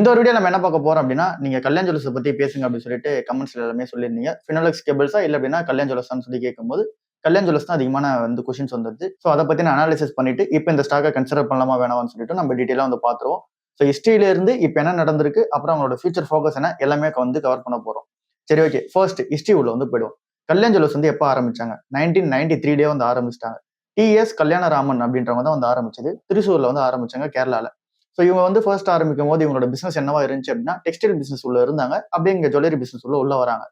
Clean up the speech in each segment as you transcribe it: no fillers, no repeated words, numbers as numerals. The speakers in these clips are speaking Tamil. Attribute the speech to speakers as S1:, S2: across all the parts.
S1: இந்த ஒரு வீடியோ நம்ம என்ன பார்க்க போறோம் அப்படின்னா, நீங்க கல்யாண் ஜுவல்லர்ஸ பத்தி பேசுங்க அப்படின்னு சொல்லிட்டு கமெண்ட்ஸ்ல எல்லாமே சொல்லியிருந்தீங்க. ஃபினோலெக்ஸ் கேபிள்ஸா இல்ல அப்படின்னா கல்யாண் ஜுவல்லர்ஸான்னு சொல்லி கேட்கும்போது, கல்யாண் ஜுவல்லர்ஸ் தான் அதிகமான வந்து கொஸ்டின்ஸ் வந்துருது. ஸோ அத பத்தின அனாலிசிஸ் பண்ணிட்டு, இப்ப இந்த ஸ்டாக்க கன்சிடர் பண்ணலாமா வேணாமான்னு சொல்லிட்டு நம்ம டீட்டெயிலா வந்து பார்த்துருவோம். ஸோ ஹிஸ்டரியில இருந்து இப்ப என்ன நடந்திருக்கு, அப்புறம் அவங்களோட ஃபியூச்சர் ஃபோக்கஸ் என்ன எல்லாமே வந்து கவர் பண்ண போறோம். சரி ஓகே. ஃபர்ஸ்ட் ஹிஸ்டரி உள்ள வந்து போயிடுவோம். கல்யாண் ஜுவல்லர்ஸ் வந்து எப்ப ஆரம்பிச்சாங்க? 1993 வந்து ஆரம்பிச்சிட்டாங்க. டி.எஸ். கல்யாணராமன் அப்படின்றவங்க தான் வந்து ஆரம்பிச்சது. திருசூர்ல வந்து ஆரம்பிச்சாங்க கேரளால. ஸோ இவங்க வந்து ஃபர்ஸ்ட் ஆரம்பிக்கும் போது இவங்களோட பிசினஸ் என்னவா இருந்துச்சு அப்படின்னா டெக்ஸ்டைல் பிசினஸ் உள்ள இருந்தாங்க. அப்படியே இங்க ஜுவல்லரி பிசினஸ் உள்ள வராங்க.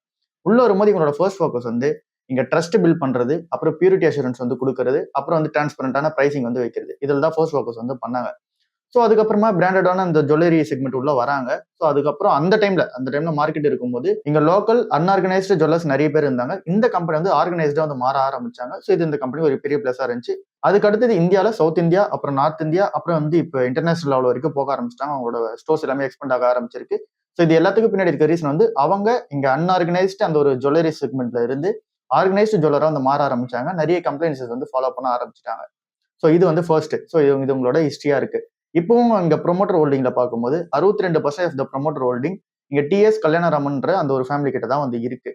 S1: உள்ள வரும்போது இவங்களோட ஃபர்ஸ்ட் ஃபோக்கஸ் வந்து இங்க ட்ரஸ்ட் பில்ட் பண்றது, அப்புறம் பியூரிட்டி அஷூரன்ஸ் வந்து கொடுக்கறது, அப்புறம் வந்து டிரான்ஸ்பரண்டான பிரைசிங் வந்து வைக்கிறது. இதில் தான் ஃபர்ஸ்ட் ஃபோக்கஸ் வந்து பண்ணாங்க. ஸோ அதுக்கப்புறமா பிராண்டடான அந்த ஜுவல்லரி செக்மெண்ட் உள்ள வராங்க. ஸோ அதுக்கப்புறம் அந்த டைம்ல மார்க்கெட் இருக்கும்போது இங்க லோக்கல் அன்ஆர்கனைஸ்டு ஜுவல்லர்ஸ் நிறைய பேர் இருந்தாங்க. இந்த கம்பெனி வந்து ஆர்கனைஸ்டா வந்து மாற ஆரம்பிச்சாங்க. ஸோ இது இந்த கம்பெனி ஒரு பெரிய பிளஸா இருந்துச்சு. அதுக்கு அடுத்தது இந்தியாவில் சவுத் இந்தியா, அப்புறம் நார்த் இந்தியா, அப்புறம் வந்து இப்போ இன்டர்நேஷனல் லெவல் வரைக்கும் போக ஆரம்பிச்சிட்டாங்க. அவங்களோட ஸ்டோர்ஸ் எல்லாமே எக்ஸ்பெண்ட் ஆக ஆரம்பிச்சிருக்கு. ஸோ இது எல்லாத்துக்கும் பின்னாடி இருக்க ரீசன் வந்து அவங்க இங்க அன்ஆர்கனைஸ்டு அந்த ஒரு ஜுவல்லரி செக்மெண்ட்ல இருந்து ஆர்கனைஸ்டு ஜுவல்லரா வந்து மாற ஆரம்பிச்சாங்க. நிறைய கம்ப்ளைண்ட்ஸ் வந்து ஃபாலோ பண்ண ஆரம்பிச்சிட்டாங்க. ஸோ இது வந்து ஃபர்ஸ்ட். ஸோ இது உங்களோட ஹிஸ்டரியா இருக்கு. இப்பவும் இங்க ப்ரொமோட்டர் ஹோல்டிங்ல பார்க்கும்போது 62% ஆஃப் த ப்ரொமோட்டர் ஹோல்டிங் இங்க டி.எஸ். கல்யாணராமன்ற அந்த ஒரு ஃபேமிலி கிட்ட தான் வந்து இருக்கு.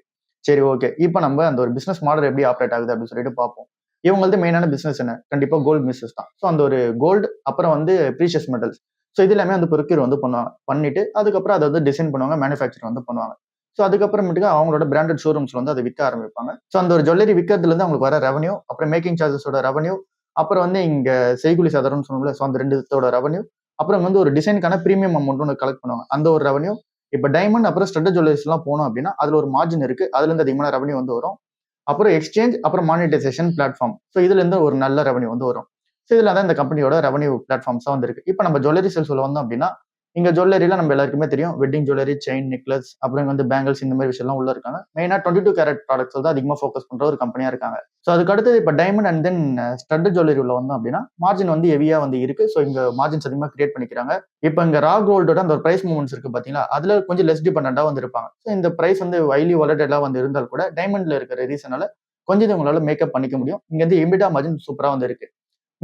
S1: சரி ஓகே. இப்போ நம்ம அந்த ஒரு பிசினஸ் மாடல் எப்படி ஆப்ரேட் ஆகுது அப்படின்னு சொல்லிட்டு பார்ப்போம். இவங்களது மெயினான பிசினஸ் என்ன? கண்டிப்பா கோல்டு பிசினஸ் தான். ஸோ அந்த ஒரு கோல்டு அப்புறம் வந்து ப்ரீஷியஸ் மெட்டல்ஸ். ஸோ இது எல்லாமே வந்து ப்ரொக்யூர் வந்து பண்ணுவாங்க. பண்ணிட்டு அதுக்கப்புறம் அதை வந்து டிசைன் பண்ணுவாங்க, மேனுஃபேக்சர் வந்து பண்ணுவாங்க. ஸோ அதுக்கப்புறமேட்டுக்கு அவங்களோட பிராண்டட் ஷோரூம்ஸ்ல வந்து அதை விற்க ஆரம்பிப்பாங்க. ஸோ அந்த ஒரு ஜுவல்லரி விற்கிறதுல இருந்து அவங்களுக்கு வர ரெவன்யூ, அப்புறம் மேக்கிங் சார்ஜஸோட ரெவன்யூ, அப்புறம் வந்து இங்க செய்கூலி சாதாரணம்னு சொன்னோம்ல, ஸோ அந்த ரெண்டுத்தோட ரெவன்யூ, அப்புறம் வந்து ஒரு டிசைனுக்கான பிரீமியம் அமௌண்ட் ஒன்று கலெக்ட் பண்ணுவாங்க. அந்த ஒரு ரெவன்யூ. இப்போ டைமண்ட் அப்புறம் ஸ்டட் ஜுவல்லரிஸ் எல்லாம் போனோம் அப்படின்னா அதுல ஒரு மார்ஜின் இருக்கு. அதுல இருந்து அதிகமான ரெவன்யூ வந்து வரும். அப்புறம் எக்ஸ்சேஞ்ச், அப்புறம் மானிட்டைசேஷன் பிளாட்ஃபார்ம். ஸோ இதுல இருந்து ஒரு நல்ல ரெவன்யூ வந்து வரும். ஸோ இதுல தான் இந்த கம்பெனியோட ரெவன்யூ பிளாட்ஃபார்ம்ஸா வந்து இருக்கு. இப்போ நம்ம ஜுவல்லரி சேல்ஸ் வந்தோம் அப்படின்னா இங்க ஜுவல்லரியில நம்ம எல்லாருக்குமே தெரியும். வெட்டிங் ஜுவல்லரி, செயின், நெக்லஸ், அப்புறம் வந்து பேங்கிள்ஸ் இந்த மாதிரி விஷயம் எல்லாம் உள்ள இருக்காங்க. மெயினா 22 கேரட் ப்ராடக்ட்ஸ் தான் அதிகமா ஃபோக்கஸ் பண்ற ஒரு கம்பெனியா இருக்காங்க. ஸோ அதுக்கு அடுத்தது இப்போ diamond and then stud jewellery உள்ள வந்தோம் அப்படின்னா மார்ஜின் வந்து ஹெவியா வந்து இருக்கு. ஸோ இங்க மார்ஜின்ஸ் அதிகமா கிரியேட் பண்ணிக்கிறாங்க. இப்போ இங்க ரா கோல்டோட அந்த ஒரு பிரைஸ் மூவ்மெண்ட்ஸ் இருக்கு பாத்தீங்களா, அதுல கொஞ்சம் லெஸ் டிபெண்டா வந்து இருப்பாங்க. ஸோ இந்த பிரைஸ் வந்து ஹைலி வாலடைலா வந்து இருந்தால் கூட டைமண்ட்ல இருக்கிற ரீசனால கொஞ்சம் இது உங்களால மேக்கப் பண்ணிக்க முடியும். இங்க வந்து எபிட்டா மார்ஜின் சூப்பரா வந்து இருக்கு.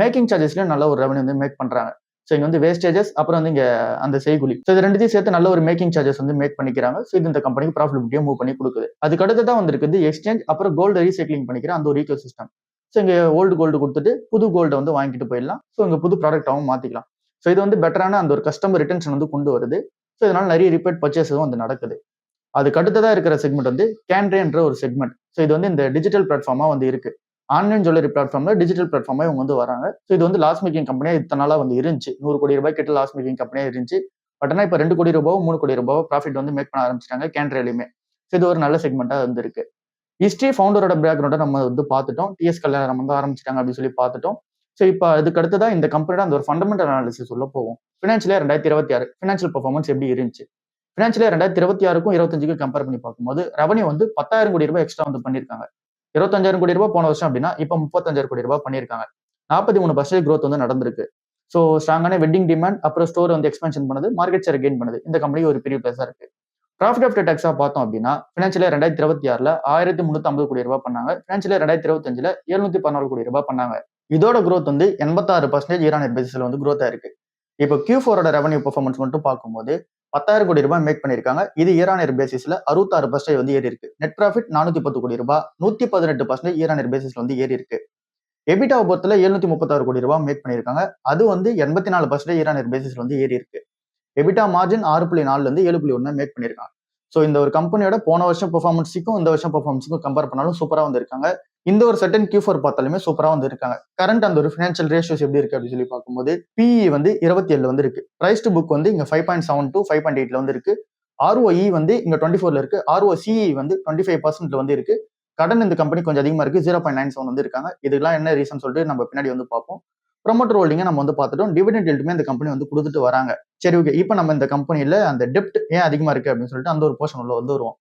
S1: மேக்கிங் சார்ஜஸ்லயும் நல்ல ஒரு ரெவன்யூ வந்து மேக் பண்றாங்க. ஸோ இங்க வந்து வேஸ்டேஜஸ், அப்புறம் வந்து இங்க அந்த செய்கூலி. ஸோ இது ரெண்டுத்தையும் சேர்த்து நல்ல ஒரு மேக்கிங் சார்ஜஸ் வந்து மேக் பண்ணிக்கிறாங்க. ஸோ இது இந்த கம்பெனிக்கு ப்ராஃபிட்டபிலிட்டியை மூவ் பண்ணி கொடுக்குது. அதுக்கு அடுத்ததான் வந்து இருக்குது எக்ஸ்சேஞ்ச், அப்புறம் கோல்டு ரீசைக்ளிங் பண்ணிக்கிற அந்த ஒரு ஈகோ சிஸ்டம். ஸோ இங்க ஓல்டு கோல்டு கொடுத்துட்டு புது கோல்டை வந்து வாங்கிட்டு போயிடலாம். ஸோ இங்க புது ப்ராடக்டாகவும் மாத்திக்கலாம். ஸோ இது வந்து பெட்டரான அந்த ஒரு கஸ்டமர் ரிட்டன்ஷன் வந்து கொண்டு வருது. ஸோ இதனால நிறைய ரிப்பீட் பர்ச்சேஸும் வந்து நடக்குது. அதுக்கு அடுத்ததா இருக்கிற செக்மெண்ட் வந்து கேன்ரேன்ற ஒரு செக்மெண்ட். ஸோ இது வந்து இந்த டிஜிட்டல் பிளாட்ஃபார்மா வந்து இருக்கு. ஆன்லைன் ஜுவல்லரி பிளாட்ஃபார்ம்ல டிஜிட்டல் பிளாட்ஃபார்மா இவங்க வந்து வராங்க. ஸோ இது வந்து லாஸ் மேக்கிங் கம்பெனியா இத்தனை நாளா வந்து இருந்துச்சு. 100 கோடி ரூபாய் கிட்ட லாஸ் மேக்கிங் கம்பெனியா இருந்துச்சு. பட் ஆனா இப்போ 2 கோடி ரூபாவோ 3 கோடி ரூபாவோ ப்ராஃபிட் வந்து மேக் பண்ண ஆரம்பிச்சிட்டாங்க கேன்ட்ரேலையுமே. ஸோ இது ஒரு நல்ல செக்மெண்டா வந்து இருக்கு. ஹிஸ்டரி ஃபவுண்டரோட பேக்ரவுண்டை நம்ம வந்து பார்த்துட்டோம். டி.எஸ். கல்யாணம் வந்து ஆரம்பிச்சிட்டாங்க அப்படின்னு சொல்லி பார்த்துட்டோம். ஸோ இப்போ அதுக்கு அடுத்ததான் இந்த கம்பெனியோட அந்த ஒரு ஃபண்டமெண்டல் அனாலிசிஸ் உள்ள போகும். ஃபினான்ஷியல் 2026 ஃபினான்ஷியல் பர்ஃபார்மன்ஸ் எப்படி இருந்துச்சு? ஃபினான்ஷியல் 2026க்கும் 25க்கும் கம்பேர் பண்ணி பார்க்கும்போது ரெவன்யூ வந்து 10,000 கோடி ரூபாய் எக்ஸ்ட்ரா வந்து பண்ணியிருக்காங்க. 25,000 கோடி ரூபாய் போன வருஷம் அப்படின்னா இப்போ 35,000 கோடி ரூபாய் பண்ணியிருக்காங்க. 43% growth வந்து நடந்திருக்கு. ஸோ ஸ்ட்ராங்கான வெட்டிங் டிமாண்ட், அப்புறம் ஸ்டோர் வந்து எக்ஸ்பென்ஷன் பண்ணுது, மார்க்கெட் ஷேர் கெயின் பண்ணுது. இந்த கம்பெனிக்கு ஒரு பெரிய பிளஸா இருக்கு. ப்ராஃபிட் ஆஃப்டர் டாக்ஸா பார்த்தோம் அப்படின்னா ஃபினான்ஷியல் 2026ல 1,350 கோடி ரூபாய் பண்ணாங்க. ஃபினான்ஷியல் 2025ல 714 கோடி ரூபாய் பண்ணாங்க. இதோட growth வந்து 86% இயர் ஆன் இயர் பேசிஸ்ல வந்து growth ஆயிருக்கு. இப்போ Q4ஓட ரெவன்யூ பெர்ஃபார்மன்ஸ் மட்டும் பார்க்கும்போது 10,000 கோடி ரூபாய் மேக் பண்ணிருக்காங்க. இது இயர் ஆன் இயர் பேசிஸ்ல 66% வந்து ஏறி இருக்கு. நெட் ப்ராஃபிட் 410 கோடி ரூபாய் 118% இயர் ஆன் இயர் பேசிஸ்ல வந்து ஏறி இருக்கு. எபிட்டாவை பொறுத்தல 736 கோடி ரூபாய் மேக் பண்ணிருக்காங்க. அது வந்து 84% இயர் ஆன் இயர் பேசிஸ்ல வந்து ஏறி இருக்கு. எபிட்டா மார்ஜின் 6.4ல இருந்து 7.1 மேக் பண்ணிருக்காங்க. ஸோ இந்த ஒரு கம்பெனியோட போன வருஷம் பெர்ஃபார்மன்ஸுக்கும் இந்த வருஷம் பெர்ஃபார்மன்ஸுக்கும் கம்பேர் பண்ணாலும் சூப்பரா வந்து இருக்காங்க. இந்த ஒரு செட்டன் Q4 பார்த்தாலுமே சூப்பரா வந்து இருக்காங்க. கரண்ட் அந்த ஒரு ஃபினான்ஷியல் ரேஷியோஸ் எப்படி இருக்கு அப்படின்னு சொல்லி பார்க்கும்போது PE வந்து 27 வந்து இருக்கு. பிரைஸ் டு புக் வந்து இங்க 5.7 to 5.8 வந்து இருக்கு. ROE வந்து இங்க 24ல இருக்கு. ROCE வந்து 25% வந்து இருக்கு. கடன் இந்த கம்பெனி கொஞ்சம் அதிகமா இருக்கு. 0.97 வந்து இருக்காங்க. இதுக்கெல்லாம் என்ன ரீசன் சொல்லிட்டு நம்ம பின்னாடி வந்து பார்ப்போம். ப்ரொமோட்டர் ஹோல்டிங்கை நம்ம வந்து பார்த்துட்டோம். டிவிடெண்ட் எல்ட்டுமே இந்த கம்பெனி வந்து கொடுத்துட்டு வராங்க. சரி ஓகே. இப்போ நம்ம இந்த கம்பெனியில அந்த டெப்ட் ஏன் அதிகமா இருக்கு அப்படின்னு சொல்லிட்டு அந்த ஒரு போர்ஷன் உள்ள வந்து வருவோம்.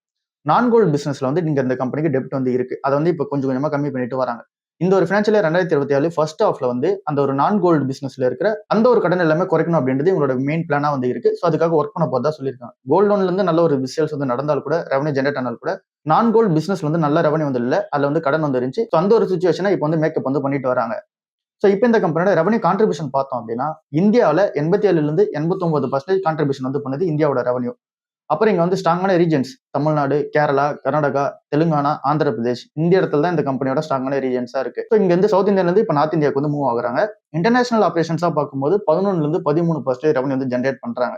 S1: நான் கோல்டு பிசினஸ்ல வந்து நீங்க இந்த கம்பெனிக்கு டெப்ட் வந்து இருக்கு. அதை வந்து இப்போ கொஞ்சம் கொஞ்சமா கம்மி பண்ணிட்டு வராங்க. இந்த ஒரு ஃபினான்ஷியல் 2027 ஃபர்ஸ்ட் ஹாஃப்ல வந்து அந்த ஒரு நான் கோல்டு பிசினஸ்ல இருக்கிற அந்த ஒரு கடன் எல்லாமே குறைக்கணும் அப்படின்றது உங்களோட மெயின் பிளானா வந்து இருக்கு. ஸோ அதுக்காக ஒர்க் பண்ண போதா சொல்லியிருக்காங்க. கோல்டு லோன்ல இருந்து நல்ல ஒரு சேல்ஸ் வந்து நடந்தால் கூட ரெவன்யூ ஜென்ரேட் ஆனாலும் கூட நான் கோல்டு பிசினஸ் வந்து நல்ல ரெவன்யூ வந்து இல்ல, அதுல வந்து கடன் வந்து இருந்துச்சு. ஸோ அந்த ஒரு சுச்சுவேஷனை இப்போ வந்து மேக்கப் வந்து பண்ணிட்டு வராங்க. ஸோ இப்போ இந்த கம்பெனியோட ரெவன்யூ கான்ட்ரிபியூஷன் பார்த்தோம் அப்படின்னா இந்தியாவில் 87லேருந்து 89% கான்ட்ரிபியூஷன் வந்து பண்ணுது இந்தியாவோட ரெவன்யூ. அப்புறம் இங்க வந்து ஸ்ட்ராங்கான ரீஜன்ஸ் தமிழ்நாடு, கேரளா, கர்நாடகா, தெலுங்கானா, ஆந்திர பிரதேஷ் இந்த இடத்துல தான் இந்த கம்பெனியோட ஸ்ட்ராங்கான ரீஜன்ஸா இருக்கு. ஸோ இங்க இருந்து சவுத் இந்தியால இருந்து இப்போ நார்த் இந்தியாவுக்கு வந்து மூவ் ஆகுறாங்க. இன்டர்நேஷனல் ஆபரேஷன்ஸா பார்க்கும்போது 11லேருந்து 13% ரெவன்யூ வந்து ஜென்ரேட் பண்றாங்க.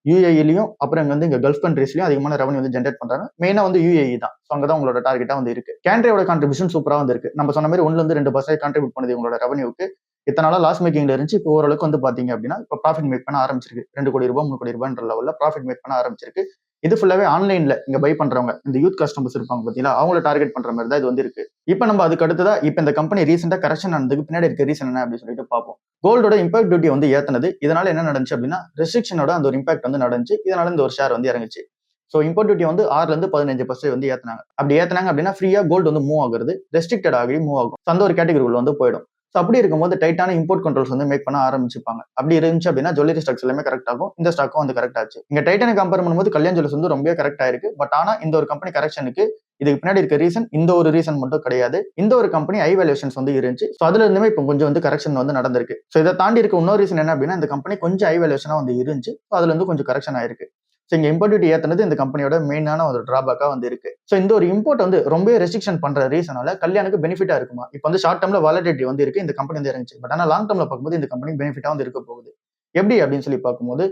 S1: யூஏஇலையும் அப்புறம் இங்க வந்து இங்க கல்ஃப் கண்ட்ரீஸ்லயும் அதிகமான ரெவன்யூ வந்து ஜென்ரேட் பண்றாங்க. மெயினா வந்து யூஏஇ தான். ஸோ அங்கதான் உங்களோட டார்கெட்டா வந்து இருக்கு. கேண்ட்ரியோட கான்ட்ரிபியூஷன் சூப்பரா வந்து இருக்கு. நம்ம சொன்ன மாதிரி 1-2% கான்ட்ரிபியூட் பண்ணுது உங்களோட ரெவன்யூக்கு. இத்தனை நாளா லாஸ் மேக்கிங்ல இருந்துச்சு. இப்போ ஓரளவுக்கு வந்து பாத்தீங்க அப்படின்னா இப்போ ப்ராஃபிட் மேக் பண்ண ஆரம்பிச்சிருக்கு. 2 கோடி ரூபாய் 3 கோடி ரூபாய்ன்ற லெவல்ல ப்ராஃபிட் மேக் பண்ண ஆரம்பிச்சிருக்கு. இது ஃபுல்லாவே ஆன்லைன்ல இங்க பை பண்றவங்க இந்த யூத் கஸ்டமர்ஸ் இருப்பாங்க பாத்தீங்களா, அவங்களை டார்கெட் பண்ற மாதிரி தான் இது வந்து இருக்கு. இப்போ நம்ம அதுக்கு அடுத்ததா இப்போ இந்த கம்பெனி ரீசெண்டா கரெக்ஷன் ஆனதுக்கு பின்னாடி இருக்க ரீசன் என்ன அப்படின்னு சொல்லிட்டு பார்ப்போம். கோல்டோட இம்பாக்ட் டியூட்டி வந்து ஏத்தனது. இதனால என்ன நடந்துச்சு அப்படின்னா ரெஸ்ட்ரிக்ஷனோட அந்த ஒரு இம்பாக்ட் வந்து நடந்துச்சு. இதனால இந்த ஒரு ஷேர் வந்து இறங்குச்சு. ஸோ இம்போர்ட் டியூட்டி வந்து 6லேருந்து 15% வந்து ஏத்துனாங்க. அப்படி ஏத்துனாங்க அப்படின்னா ஃப்ரீயா கோல்டு வந்து மூவ் ஆகுறது, ரெஸ்ட்ரிக்டட் ஆகி மூவ் ஆகும். அந்த ஒரு கேட்டகரி உள்ள வந்து போயிடும். ஸோ அப்படி இருக்கும்போது டைட்டான இம்போர்ட் கண்ட்ரோல்ஸ் வந்து மேக் பண்ண ஆரம்பிச்சுப்பாங்க. அப்படி இருந்துச்சு அப்படின்னா ஜுவல்லரி ஸ்டாக்ஸ் எல்லாமே கரெக்ட் ஆகும். இந்த ஸ்டாக்கும் வந்து கரெக்ட் ஆச்சு. இங்க டைட்டானை கம்பேர் பண்ணும்போது கல்யாண் ஜுவல்லர்ஸ் வந்து ரொம்ப கரெக்ட் ஆயிருக்கு. பட் ஆனா இந்த ஒரு கம்பெனி கரெக்ஷனுக்கு இதுக்கு பின்னாடி இருக்க ரீசன் இந்த ஒரு ரீசன் மட்டும் கிடையாது. இந்த ஒரு கம்பெனி ஹை வேல்யூஷன்ஸ் வந்து இருந்துச்சு. ஸோ அதுல இருந்துமே இப்போ கொஞ்சம் வந்து கரெக்ஷன் வந்து நடந்திருக்கு. ஸோ இதை தாண்டி இருக்க இன்னொரு ரீசன் என்ன அப்படின்னா இந்த கம்பெனி கொஞ்சம் ஹை வேல்யூஷனா வந்து இருந்துச்சு. ஸோ அதுல இருந்து கொஞ்சம் கரெக்ஷன் ஆயிருக்கு. ஸோ இங்க இம்போர்ட் டியூட்டி ஏத்துனது இந்த கம்பெனியோட மெயினான ஒரு டிராபேக்கா வந்து இருக்கு. ஸோ இந்த ஒரு இம்போர்ட் வந்து ரொம்ப ரெஸ்ட்ரிக்ஷன் பண்ற ரீசனால கல்யாணுக்கு பெனிஃபிட்டா இருக்குமா? இப்போ வந்து ஷார்ட் டர்ம்ல வாலட்டிலிட்டி வந்து இருக்கு. இந்த கம்பெனி வந்து இறங்குச்சு. பட் ஆனா லாங் டர்ம்ல பார்க்கும்போது இந்த கம்பெனி பெனிஃபிட்டா வந்து இருக்க போகுது. எப்படி அப்படின்னு சொல்லி பார்க்கும்போது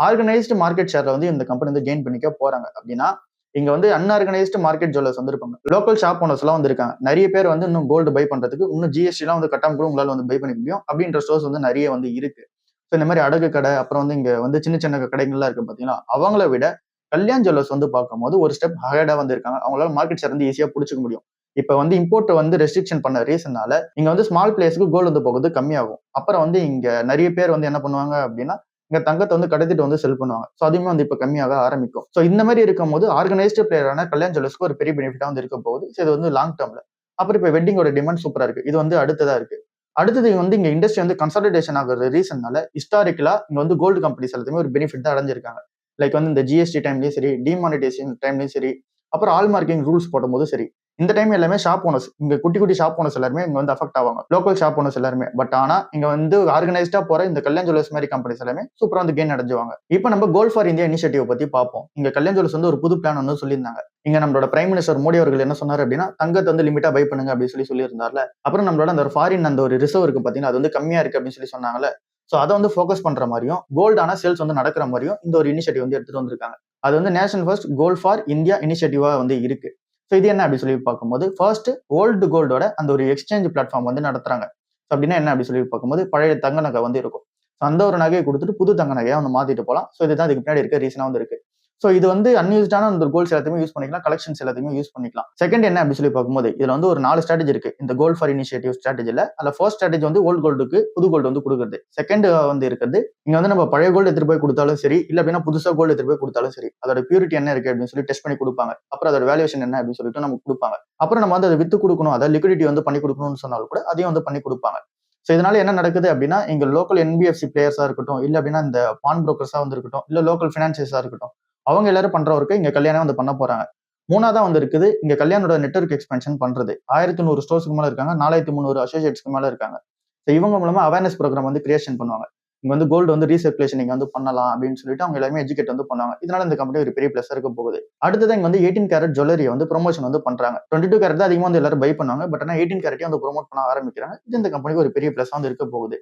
S1: ஆர்கனைஸ்டு மார்க்கெட் ஷேர்ல வந்து இந்த கம்பெனி வந்து கெயின் பண்ணிக்க போறாங்க. அப்படின்னா இங்க வந்து அன்ஆர்கனைஸ்டு மார்க்கெட் ஜுவல்லர்ஸ் வந்து இருப்பாங்க. லோக்கல் ஷாப் ஓனர்ஸ் எல்லாம் வந்து இருக்காங்க. நிறைய பேர் வந்து இன்னும் கோல்டு பை பண்றதுக்கு இன்னும் ஜிஎஸ்டி எல்லாம் வந்து கட்டாம கூட உங்களால வந்து பை பண்ணிக்க முடியும். அப்படின்ற ஸ்டோர்ஸ் வந்து நிறைய வந்து இருக்கு. ஸோ இந்த மாதிரி அடகு கடை அப்புறம் வந்து இங்க வந்து சின்ன சின்ன கடைகள்லாம் இருக்கு பாத்தீங்களா, அவங்கள விட கல்யாண் ஜுவல்லர்ஸ் வந்து பார்க்கும்போது ஒரு ஸ்டெப் ஹெடா வந்து இருக்காங்க. அவங்களால மார்க்கெட் ஷேர் வந்து ஈஸியா பிடிச்சிக்க முடியும். இப்ப வந்து இம்போர்ட் வந்து ரெஸ்ட்ரிக்ஷன் பண்ண ரீசனால இங்க வந்து ஸ்மால் பிளேஸ்க்கு கோல்டு வந்து போகுது கம்மியாகும். அப்புறம் வந்து இங்க நிறைய பேர் வந்து என்ன பண்ணுவாங்க அப்படின்னா இங்க தங்கத்தை வந்து கடத்திட்டு வந்து செல் பண்ணுவாங்க. ஸோ அதுவுமே வந்து இப்ப கம்மியாக ஆரம்பிக்கும். ஸோ இந்த மாதிரி இருக்கும்போது ஆர்கனைஸ்டு பிளேயரான கல்யாண் ஜுவல்லர்ஸ்க்கு ஒரு பெரிய பெனிஃபிட்டா வந்து இருக்க போகுது. ஸோ இது வந்து லாங் டர்ம்ல. அப்புறம் இப்ப வெட்டிங்கோட டிமாண்ட் சூப்பரா இருக்கு. இது வந்து அடுத்ததா இருக்கு. அடுத்தது வந்து இங்க இண்டஸ்ட்ரி வந்து கன்சாலிடேஷன் ஆகுற ரீசன்னால ஹிஸ்டாரிக்கலா இங்க வந்து கோல்டு கம்பெனிஸ் எல்லாத்தையுமே ஒரு பெனிஃபிட் தான் அடைஞ்சிருக்காங்க. லைக் வந்து இந்த ஜிஎஸ்டி டைம்லயும் சரி, டிமானிட்டைசேஷன் டைம்லயும் சரி, அப்புறம் ஆல் மார்க்கிங் ரூல்ஸ் போடும்போது சரி, இந்த டைம் எல்லாமே ஷாப் ஓனர்ஸ் இங்க குட்டி குட்டி ஷாப் ஓனர்ஸ் எல்லாருமே இங்க வந்து அஃபெக்ட் ஆவாங்க. லோக்கல் ஷாப் ஓனர்ஸ் எல்லாருமே. பட் ஆனா இங்க வந்து ஆர்கனைஸ்டா போற இந்த கல்யாண் ஜுவல்லர்ஸ் மாதிரி கம்பெனிஸ் எல்லாமே சூப்பரா வந்து கெயின் அடைஞ்சுவாங்க. இப்போ நம்ம கோல்ட் ஃபார் இந்தியா இனிஷியேட்டிவ் பத்தி பார்ப்போம். இங்க கல்யாண் ஜுவல்லர்ஸ் வந்து ஒரு புது பிளான் வந்து சொல்லியிருந்தாங்க. இங்க நம்மளோட பிரைம் மினிஸ்டர் மோடி அவர்கள் என்ன சொன்னாரு அப்படின்னா தங்கத்தை வந்து லிமிட்டா பை பண்ணுங்க அப்படின்னு சொல்லியிருந்தார்ல. அப்புறம் நம்மளோட அந்த ஒரு ஃபாரின் அந்த ஒரு ரிசர்வ் இருக்கு பாத்தீங்கன்னா அது வந்து கம்மியா இருக்கு அப்படின்னு சொன்னாங்கல்ல. சோ அதை வந்து ஃபோக்கஸ் பண்ற மாதிரியும் கோல்டான சேல்ஸ் வந்து நடக்கிற மாதிரியும் இந்த ஒரு இனிஷியேட்டிவ் வந்து எடுத்துட்டு வந்திருக்காங்க. அது வந்து national first goal for India இனிஷியேட்டிவா வந்து இருக்கு. ஸோ இது என்ன அப்படி சொல்லி பார்க்கும்போது ஃபர்ஸ்ட் ஓல்டு கோல்டோட அந்த ஒரு எக்ஸ்சேஞ்ச் பிளாட்ஃபார்ம் வந்து நடத்துறாங்க. ஸோ அப்படின்னா என்ன அப்படி சொல்லி பார்க்கும்போது பழைய தங்க நகை வந்து இருக்கும். ஸோ அந்த ஒரு நகையை கொடுத்துட்டு புது தங்க நகையா வந்து மாத்திட்டு போகலாம். ஸோ இதுதான் இதுக்கு பின்னாடி இருக்க ரீசனா வந்து இருக்கு. ஸோ இது வந்து அன்யூஸ்டான அந்த கோல்ஸ் எல்லாத்தையுமே யூஸ் பண்ணிக்கலாம், கலெக்ஷன்ஸ் எல்லாத்தையுமே யூஸ் பண்ணிக்கலாம். செகண்ட் என்ன அப்படி சொல்லி பார்க்கும்போது இதுல வந்து ஒரு 4 ஸ்ட்ராட்டஜி இருக்கு இந்த கோல்ட் ஃபார் இனிஷியேட்டிவ் ஸ்ட்ராட்டஜில. அதுல ஃபர்ஸ்ட் ஸ்ட்ராட்டஜி வந்து ஓல்டு கோல்டுக்கு புது கோல்டு வந்து கொடுக்குறது. செகண்ட் வந்து இருக்கிறது இங்க வந்து நம்ம பழைய கோல்டு எடுத்துட்டு போய் கொடுத்தாலும் சரி, இல்ல அப்படின்னா புதுசா கோல்டு எடுத்துட்டு போய் கொடுத்தாலும் சரி, அதோட பியூரிட்டி என்ன இருக்கு அப்படின்னு சொல்லி டெஸ்ட் பண்ணி கொடுப்பாங்க. அப்புறம் அதோட வேல்யூஷன் என்ன அப்படின்னு சொல்லிட்டு நமக்கு கொடுப்பாங்க. அப்புறம் நம்ம வந்து அதை வித்து கொடுக்கணும், அதாவது லிக்விடிட்டி வந்து பண்ணி கொடுக்கணும்னு சொன்னாலும் கூட அதையும் வந்து பண்ணி கொடுப்பாங்க. ஸோ இதனால என்ன நடக்குது அப்படின்னா இங்க லோக்கல் என்பிஎஃப்சி பிளேயர்ஸா இருக்கட்டும், இல்ல அப்படின்னா இந்த பான் புரோக்கர்ஸா வந்து இருக்கட்டும், இல்ல லோக்கல் பினான்சியர்ஸா இருக்கட்டும், அவங்க எல்லாரும் பண்ற ஒர்க்கு இங்க கல்யாணம் வந்து பண்ண போறாங்க. மூணாவதா வந்து இருக்குது இங்க கல்யாணோட நெட்வொர்க் எக்ஸ்பென்ஷன் பண்றது. 1100 ஸ்டோர்ஸ்க்கு மேல இருக்காங்க, 4300 அசோசியேட்ஸ்க்கு மேல இருக்காங்க. ஸோ இவங்க மூலமா அவேர்னஸ் ப்ரோக்ராம் வந்து கிரியேஷன் பண்ணுவாங்க. இங்க வந்து கோல்டு வந்து ரீசர்குலேஷன் இங்க வந்து பண்ணலாம் அப்படின்னு சொல்லிட்டு அவங்க எல்லாமே எஜுகேட் வந்து பண்ணுவாங்க. இதனால இந்த கம்பெனி ஒரு பெரிய பிளஸ் இருக்க போகுது. அடுத்தது இங்க வந்து 18 கேரட் ஜுவல்லரி வந்து ப்ரொமோஷன் வந்து பண்றாங்க. 22 கேரட் தான் அதிகமா வந்து எல்லாரும் பை பண்ணுவாங்க. பட் ஆனா 18 கேரட்டையும் வந்து ப்ரோமோட் பண்ண ஆரம்பிக்கிறாங்க. இது இந்த கம்பெனிக்கு ஒரு பெரிய பிளஸ் வந்து இருக்க போகுது.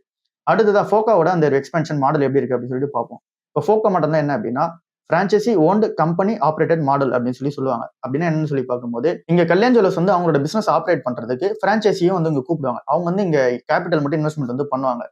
S1: அடுத்ததா ஃபோக்காவோட அந்த எக்ஸ்பென்ஷன் மாடல் எப்படி இருக்கு அப்படின்னு சொல்லிட்டு பார்ப்போம். இப்போ ஃபோக்கா மாடல் என்ன அப்படின்னா franchise owned company operated model அப்படின்னு சொல்லி சொல்லுவாங்க. அப்படின்னா என்னன்னு சொல்லி பார்க்கும்போது இங்க கல்யாண் ஜுவல்லர்ஸ் வந்து அவங்களோட பிசினஸ் ஆப்ரேட் பண்றதுக்கு பிரான்சைசியும் வந்து இங்க கூப்பிடுவாங்க. அவங்க வந்து இங்க கேபிட்டல் மட்டும் இன்வெஸ்ட்மெண்ட் வந்து பண்ணுவாங்க.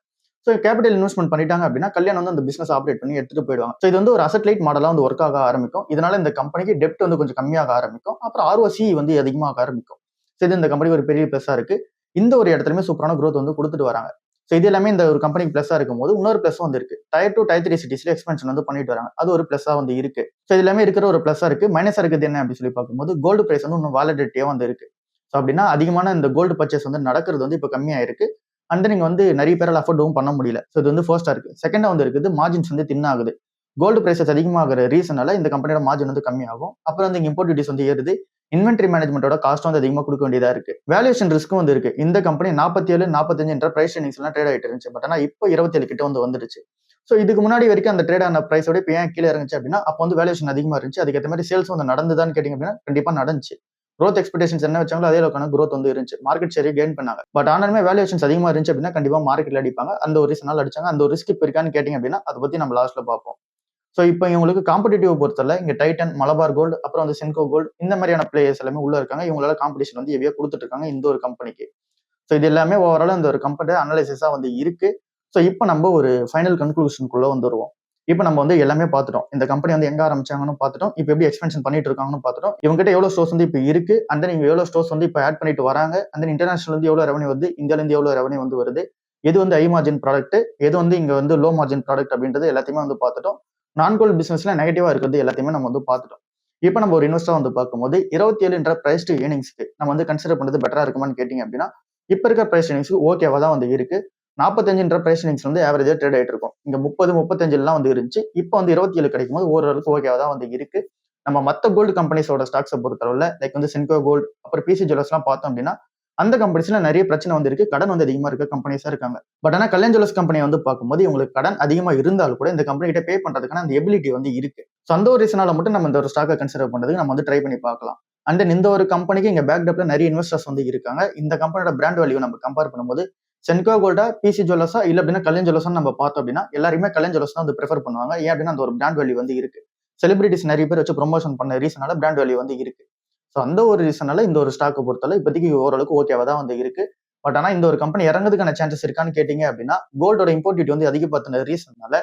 S1: ஸோ கேபிட்டல் இன்வெஸ்ட்மெண்ட் பண்ணிட்டாங்க அப்படின்னா கல்யாணம் வந்து அந்த பிசினஸ் ஆப்ரேட் பண்ணி எடுத்துட்டு போயிடுவாங்க. ஸோ இது வந்து ஒரு அசட் லைட் மாடலா வந்து ஒர்க் ஆக ஆரம்பிக்கும். இதனால இந்த கம்பெனிக்கு டெப்ட் வந்து கொஞ்சம் கம்மியாக ஆரம்பிக்கும். அப்புறம் ROC வந்து அதிகமாக ஆரம்பிக்கும். ஸோ இது இந்த கம்பெனிக்கு ஒரு பெரிய பிளஸா இருக்கு. இந்த ஒரு இடத்துலயுமே சூப்பரான growth வந்து கொடுத்துட்டு வராங்க. ஸோ இது எல்லாமே இந்த ஒரு கம்பெனிக்கு பிளஸா இருக்கும்போது இன்னொரு பிளஸ் வந்து இருக்கு. Tier 2, Tier 3 சிட்டிஸ்ல எக்ஸ்பென்ஷன் வந்து பண்ணிட்டு வராங்க. அது ஒரு பிளஸா வந்து இருக்கு. ஸோ இது எல்லாமே இருக்கிற ஒரு பிளஸா இருக்கு. மைனஸா இருக்குது என்ன அப்படின்னு சொல்லி பார்க்கும்போது கோல்டு பிரைஸ் வந்து இன்னும் வாலட்டிலிட்டியா வந்து இருக்கு. ஸோ அப்படின்னா அதிகமான இந்த கோல்டு பர்ச்சேஸ் வந்து நடக்கிறது வந்து இப்போ கம்மியா இருக்கு. அண்ட் நீங்க வந்து நிறைய பேரால் அஃபோர்டும் பண்ண முடியல. ஸோ இது வந்து ஃபர்ஸ்டா இருக்கு. செகண்டா வந்து இருக்குது மார்ஜின்ஸ் வந்து தின் ஆகுது. கோல்டு பிரைசஸ் அதிகமாகிற ரீசனால இந்த கம்பெனியோட மார்ஜின் வந்து கம்மியாகும். அப்புறம் வந்து இம்போர்ட் டியூட்டிஸ் வந்து ஏறுது. இன்வென்ட்ரி மேனேஜ்மெண்டோட காஸ்ட் வந்து அதிகமா குடுக்க வேண்டியதா இருக்கு. வேல்யூவேஷன் ரிஸ்க்கும் வந்து இருக்கு. இந்த கம்பெனி 47, 45 பிரைஸ் ரேஞ்சிங்ஸ்லாம் ட்ரேட் ஆயிட்டு இருந்துச்சு. பட் ஆனா இப்போ 27 கிட்ட வந்து வந்துருச்சு. சோ இதுக்கு முன்னாடி வரைக்கும் அந்த ட்ரேட் ஆன பிரைஸோட இப்ப ஏன் கீழ இறங்குச்சு அப்படின்னா, அப்ப வந்து வேல்யூவேஷன் அதிகமா இருந்துச்சு. அதுக்கேத்த மாரி சேல்ஸ் வந்து நடந்துதான்னு கேட்டீங்க அப்படின்னா, கண்டிப்பா நடந்துச்சு. குரோத் எக்ஸ்பெக்டேஷன்ஸ் என்ன வச்சாங்களோ அதே அளவுக்கான குரோத் வந்து இருந்துச்சு. மார்க்கெட் ஷேர் கெயின் பண்ணாங்க. பட் ஆனாலுமே வேல்யூவேஷன்ஸ் அதிகமா இருந்துச்சு அப்படின்னா, கண்டிப்பா மார்க்கெட்ல அடிப்பாங்க. அந்த ஒரு ரீசனால அடிச்சாங்க. அந்த ஒரு ரிஸ்க் இப்ப இருக்கான்னு கேட்டீங்க அப்படின்னா, அத பத்தி நம்ம லாஸ்ட்ல பார்ப்போம். சோ இப்ப இவங்களுக்கு காம்படிட்டிவ் பொறுத்தவரை இங்க டைட்டன், மலபார் கோல்ட், அப்புறம் வந்து சென்கோ கோல்ட் இந்த மாதிரியான பிளேயர்ஸ் எல்லாமே உள்ள இருக்காங்க. இவங்களால காம்படிஷன் வந்து ஹெவியா குடுத்துட்டு இருக்காங்க இந்த ஒரு கம்பெனிக்கு. சோ இது எல்லாமே ஓவரால் இந்த ஒரு கம்பெனி அனலைசிஸா வந்து இருக்கு. சோ இப்ப நம்ம ஒரு ஃபைனல் கன்க்ளூஷனுக்குள்ள வந்துருவோம். இப்ப நம்ம வந்து எல்லாமே பார்த்துட்டோம். இந்த கம்பெனி வந்து எங்க ஆரம்பிச்சாங்கன்னு பார்த்துட்டோம். இப்ப எப்படி எக்ஸ்பென்ஷன் பண்ணிட்டு இருக்காங்கன்னு பார்த்துட்டோம். இவங்க கிட்ட எவ்வளவு ஸ்டோர்ஸ் வந்து இப்ப இருக்கு. அண்ட் தென் இவங்க எவ்வளவு ஸ்டோர்ஸ் வந்து இப்ப ஆட் பண்ணிட்டு வராங்க. அண்ட் தென் இன்டர்நேஷனல் இருந்து எவ்வளவு ரெவன்யூ வருது. இந்தியால இருந்து எவ்வளவு ரெவன்யூ வந்து வருது. எது வந்து ஹை மார்ஜின் ப்ராடக்ட், எது வந்து இங்க வந்து லோ மார்ஜின் ப்ராடக்ட் அப்படின்றது எல்லாத்தையுமே வந்து பார்த்துட்டோம். நான் கோல்ட் பிசினஸ்ல நெகட்டிவா இருக்கிறது எல்லாத்தையுமே நம்ம வந்து பார்த்துட்டோம். இப்ப நம்ம ஒரு இன்வெஸ்டரா வந்து பார்க்கும்போது 27 பிரைஸ் டு ஏர்னிங்ஸ்க்கு நம்ம வந்து கன்சிடர் பண்றது பெட்டரா இருக்குமான்னு கேட்டீங்க அப்படின்னா, இப்ப இருக்க பிரைஸ் ஏர்னிங்ஸ்க்கு ஓகேவா தான் வந்து இருக்கு. 45 பிரைஸ் ஏர்னிங்ஸ் வந்து ஆவரேஜா ட்ரேட் ஆயிட்டு இருக்கும். இங்க 30, 35 வந்து இருந்துச்சு. இப்ப வந்து 27 கிடைக்கும்போது ஓரளவுக்கு ஓகேவா தான் வந்து இருக்கு. நம்ம மத்த கோல்டு கம்பெனிஸோட ஸ்டாக்ஸ பொறுத்தளவுல லைக் வந்து சென்கோ கோல்ட், அப்புறம் பிசி ஜுவல்லர்ஸ்லாம் பார்த்தோம் அப்படின்னா, அந்த கம்பெனிஸ்ல நிறைய பிரச்சனை வந்து இருக்கு. கடன் வந்து அதிகமா இருக்க கம்பெனிஸா இருக்காங்க. பட் ஆனா கல்யாண் ஜுவல்லர்ஸ் கம்பெனி வந்து பார்க்கும்போது இவங்களுக்கு கடன் அதிகமா இருந்தாலும் கூட இந்த கம்பெனி கிட்ட பே பண்றதுக்கான அந்த எபிலிட்டி வந்து இருக்கு. சோ அந்த ஒரு ரீசனால மட்டும் நம்ம இந்த ஒரு ஸ்டாக்கை கன்சிடர் பண்றதுக்கு நம்ம வந்து ட்ரை பண்ணி பார்க்கலாம். அண்ட் தென் இந்த ஒரு கம்பெனிக்கு இங்க பேக்டப்ல நிறைய இன்வெஸ்டர்ஸ் வந்து இருக்காங்க. இந்த கம்பெனியோட பிராண்ட் வேல்யூ நம்ம கம்பேர் பண்ணும்போது சென்கோ கோல்டா, பிசி ஜுவல்லர்ஸா இல்ல அப்படின்னா கல்யாண் ஜுவல்லர்ஸா நம்ம பார்த்தோம் அப்படின்னா எல்லாருமே கல்யாண் ஜுவல்லர்ஸ் தான் வந்து ப்ரிஃபர் பண்ணுவாங்க. ஏன் அப்படின்னா அந்த ஒரு பிராண்ட் வேல்யூ வந்து இருக்கு. செலிபிரிட்டிஸ் நிறைய பேர் வச்சு ப்ரொமோஷன் பண்ண ரீசனால பிராண்ட் வேல்யூ வந்து இருக்கு. சோ அந்த ஒரு ரீசனால இந்த ஒரு ஸ்டாக்கை பொறுத்தவரை இப்போதைக்கு ஓரளவுக்கு ஓகேவா தான் வந்து இருக்கு. பட் ஆனா இந்த ஒரு கம்பெனி இறங்குறதுக்கான சான்சஸ் இருக்கான்னு கேட்டீங்க அப்படின்னா, கோல்டோட இம்போர்ட் டியூட்டி வந்து அதிகப்படுத்தின ரீசனால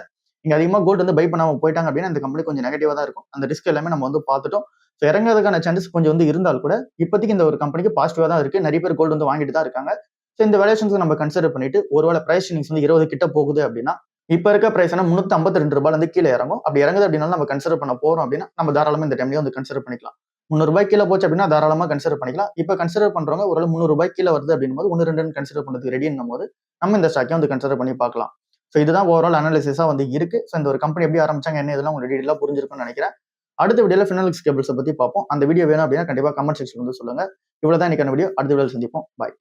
S1: இங்க அதிகமா கோல்டு வந்து பை பண்ணாம போயிட்டாங்க அப்படின்னா இந்த கம்பெனி கொஞ்சம் நெகட்டிவா தான் இருக்கும். அந்த ரிஸ்க் எல்லாமே நம்ம வந்து பார்த்துட்டோம். சோ இறங்குறதுக்கான சான்சஸ் கொஞ்சம் வந்து இருந்தால் கூட இப்போதைக்கு இந்த ஒரு கம்பெனிக்கு பாசிட்டிவா தான் இருக்கு. நிறைய பேர் கோல்டு வந்து வாங்கிட்டு தான் இருக்காங்க. சோ இந்த வேல்யூஷன்ஸ் நம்ம கன்சிடர் பண்ணிட்டு ஒருவேளை பிரைஸ் சேஞ்ச் வந்து 20 கிட்ட போகுது அப்படின்னா, இப்ப இருக்க பிரைஸ் என்ன ரூ. 352 இருந்து கீழ இறங்கும். அப்படி இறங்குது அப்படின்னாலும் நம்ம கன்சிடர் பண்ண போறோம் அப்படின்னா, நம்ம தாராளமா இந்த டைம்லயே வந்து கன்சிடர் பண்ணிக்கலாம். ரூ. 300 கீழ போச்சு அப்படின்னா தாராளமா கன்சிடர் பண்ணிக்கலாம். இப்ப கன்சிடர் பண்றவங்க ஒரு வேளை ரூ. 300 கீழ வருது அப்படின்னும்போது 1, 2ன்னு கன்சிடர் பண்றதுக்கு ரெடின்னும்போது நம்ம இந்த ஸ்டாக்கை வந்து கன்சிடர் பண்ணி பார்க்கலாம். சோ இதுதான் ஓவரால் அனாலிசிஸா வந்து இருக்கு. சோ இந்த ஒரு கம்பெனி எப்படி ஆரம்பிச்சாங்க என்ன இதெல்லாம் உங்களுக்கு டீடைலா புரிஞ்சிருக்கும்னு நினைக்கிறேன். அடுத்த வீடியோல ஃபினாலெக்ஸ் கேபிள்ஸ பத்தி பார்ப்போம். அந்த வீடியோ வேணும் அப்படின்னா கண்டிப்பா கமெண்ட் செக்ஷன்ல வந்து சொல்லுங்க. இவ்வளவுதான் இன்னைக்கான வீடியோ. அடுத்த வீடியோல சந்திப்போம். பாய்.